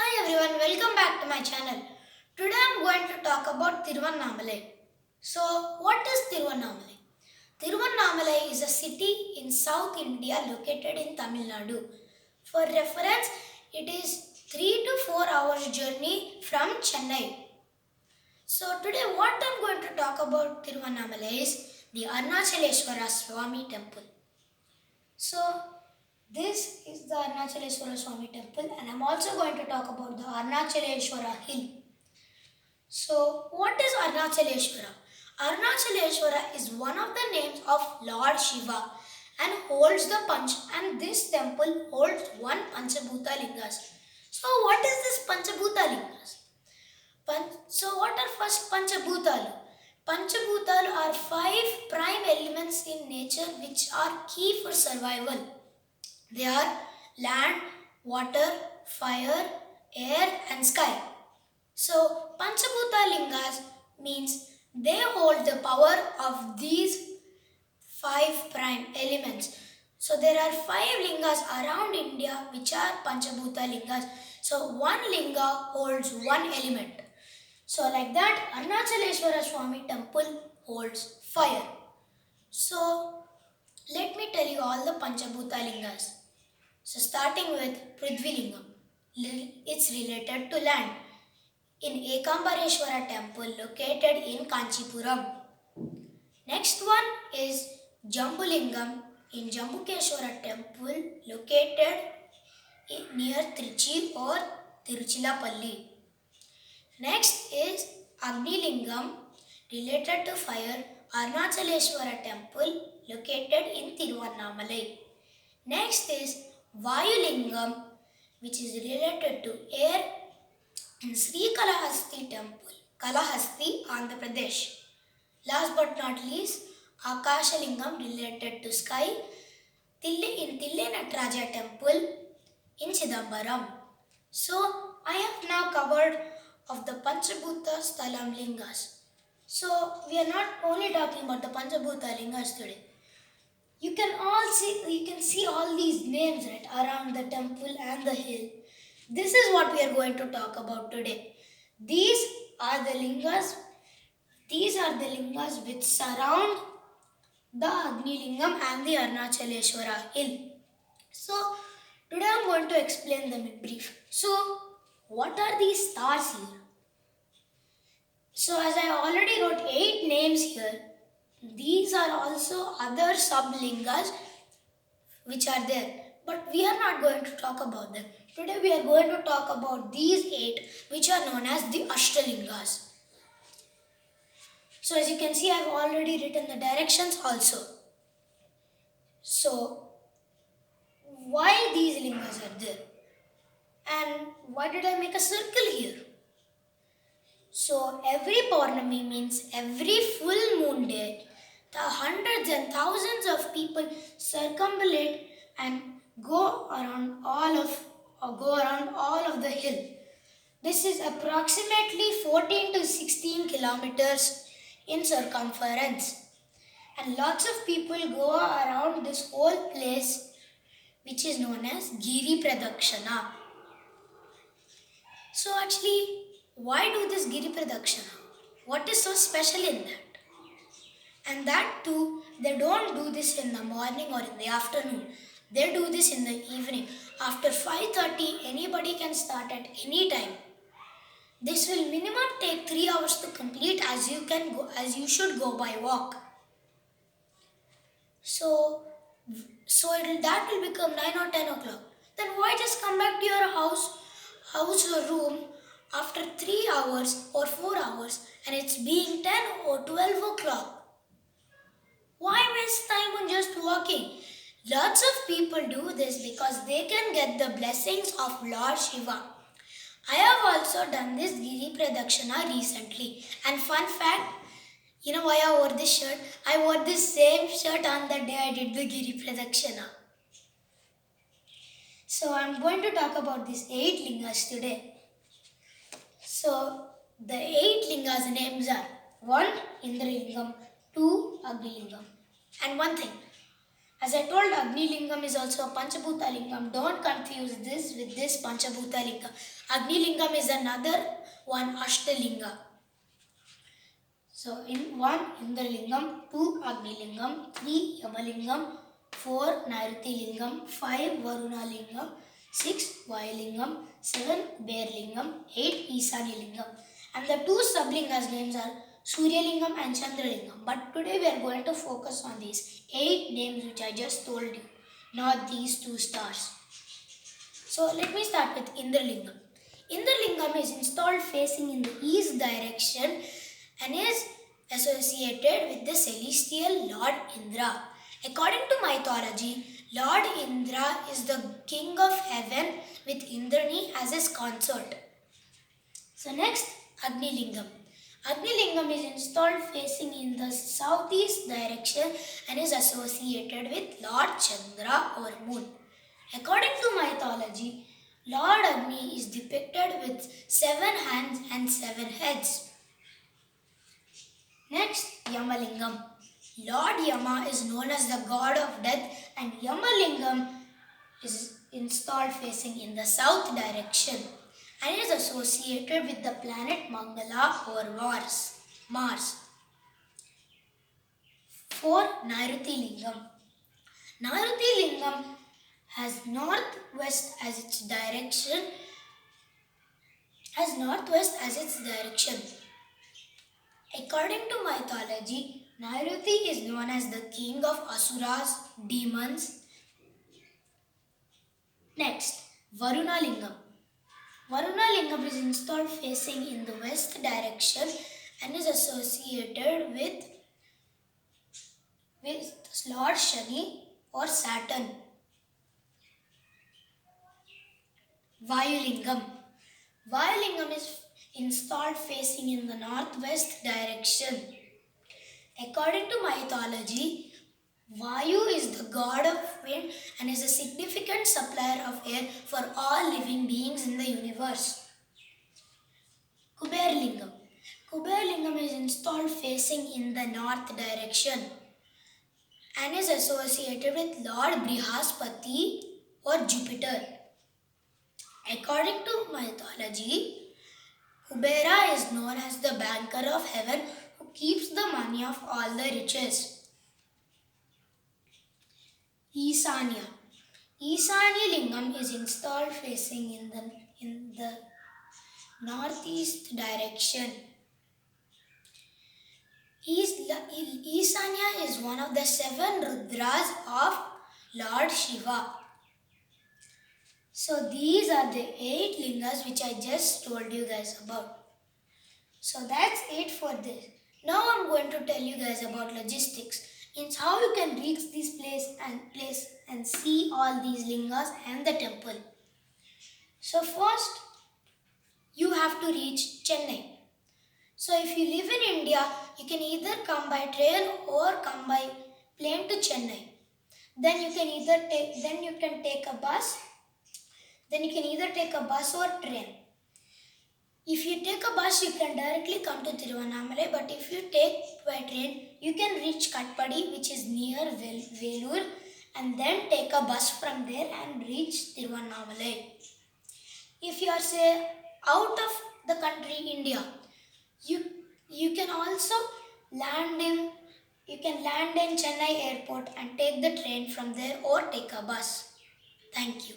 Hi everyone, welcome back to my channel. Today I am going to talk about Thiruvannamalai. So, what is Thiruvannamalai? Thiruvannamalai is a city in South India located in Tamil Nadu. For reference, it is 3 to 4 hours journey from Chennai. So, today what I am going to talk about Thiruvannamalai is the Arunachaleswara Swami temple. So, this is the Arunachaleswara Swami temple and I am also going to talk about the Arunachaleswara hill. So, what is Arunachaleswara? Arunachaleswara is one of the names of Lord Shiva and holds the Panch and this temple holds one Panchabhuta Lingas. So, what is this Panchabhuta Lingas? So, what are first Panchabhutalu? Panchabhutalu are five prime elements in nature which are key for survival. They are land, water, fire, air and sky. So, Panchabhuta Lingas means they hold the power of these five prime elements. So, there are five lingas around India which are Panchabhuta Lingas. So, one linga holds one element. So, like that, Arunachaleswara Swami temple holds fire. So, let me tell you all the Panchabhuta Lingas. So, starting with Prithvi Lingam. It's related to land in Ekambareshwara temple located in Kanchipuram. Next one is Jambulingam in Jambukeshwara temple located near Trichy or Tiruchilapalli. Next is Agnilingam related to fire, Arunachaleswara temple located in Thiruvannamalai. Next is Vayulingam which is related to air in Sri Kalahasti temple, Kalahasti, Andhra Pradesh. Last but not least, Akashalingam related to sky in Tille Nataraja temple in Chidambaram. So, I have now covered of the Panchabhuta Sthalam Lingas. So, we are not only talking about the Panchabhuta Lingas today. You can see all these names right around the temple and the hill. This is what we are going to talk about today. These are the lingas which surround the Agni Lingam and the Arunachaleswara hill. So, today I am going to explain them in brief. So, what are these stars here? So, as I already wrote 8 names here, these are also other sub-lingas which are there. But we are not going to talk about them. Today we are going to talk about these 8 which are known as the Ashtalingas. So as you can see, I have already written the directions also. So why these lingas are there? And why did I make a circle here? So every Paurnami means every full moon day, the hundreds and thousands of people circumambulate and go around all of the hill. This is approximately 14 to 16 kilometers in circumference. And lots of people go around this whole place which is known as Giri Pradakshana. So actually, why do this Giri Pradakshana? What is so special in that? And that too, they don't do this in the morning or in the afternoon. They do this in the evening. After 5:30, anybody can start at any time. This will minimum take 3 hours to complete as you should go by walk. So that will become 9 or 10 o'clock. Then why just come back to your house or room after 3 hours or 4 hours and it's being 10 or 12 o'clock? Why waste time on just walking? Lots of people do this because they can get the blessings of Lord Shiva. I have also done this Giri Pradakshana recently. And fun fact, you know why I wore this shirt? I wore this same shirt on the day I did the Giri Pradakshana. So I'm going to talk about these 8 lingas today. So the 8 lingas names are 1 Indralingam, 2 Agnilingam. And one thing, As I told, Agni Lingam is also a Panchabhuta Lingam. Don't confuse this with this Panchabhuta Lingam. Agni Lingam is another one Ashtalinga. So in 1 Indralingam, 2 Agni Lingam, 3 Yamalingam, 4 Nairuti Lingam, 5 Varuna Lingam, 6 Vayulingam, 7 Kuber Lingam, 8 Isani Lingam. And the two sublingas names are Surya Lingam and Chandra Lingam. But today we are going to focus on these 8 names which I just told you, not these 2 stars. So let me start with Indralingam. Indralingam is installed facing in the east direction and is associated with the celestial Lord Indra. According to mythology, Lord Indra is the king of heaven with Indrani as his consort. So next, Agni Lingam. Agni Lingam is installed facing in the southeast direction and is associated with Lord Chandra or moon. According to mythology, Lord Agni is depicted with 7 hands and 7 heads. Next, Yamalingam. Lord Yama is known as the god of death and Yamalingam is installed facing in the south direction and is associated with the planet Mangala or Mars. 4. Nairuti Lingam. Nairuti Lingam has northwest as its direction. According to mythology, Nairuti is known as the king of asuras, demons. Next, Varuna Lingam. Varuna Lingam is installed facing in the west direction and is associated with Lord Shani or Saturn. Vayulingam. Vayulingam is installed facing in the northwest direction. According to mythology, Vayu is the god of wind and is a significant supplier of air for all living beings in the universe. Kuberlingam. Kuberlingam is installed facing in the north direction and is associated with Lord Brihaspati or Jupiter. According to mythology, Kubera is known as the banker of heaven who keeps the money of all the riches. Isanya. Isanya Lingam is installed facing in the northeast direction. Isanya is one of the 7 Rudras of Lord Shiva. So these are the 8 lingas which I just told you guys about. So that's it for this. Now I'm going to tell you guys about logistics. It's how you can reach this place and see all these lingas and the temple. So first, you have to reach Chennai. So if you live in India, you can either come by train or come by plane to Chennai. Then you can either take a bus. Then you can either take a bus or train. If you take a bus, you can directly come to Thiruvannamalai. But if you take by train, you can reach Katpadi, which is near Velur, and then take a bus from there and reach Thiruvannamalai. If you are say out of the country India, you can also land in Chennai airport and take the train from there or take a bus. Thank you.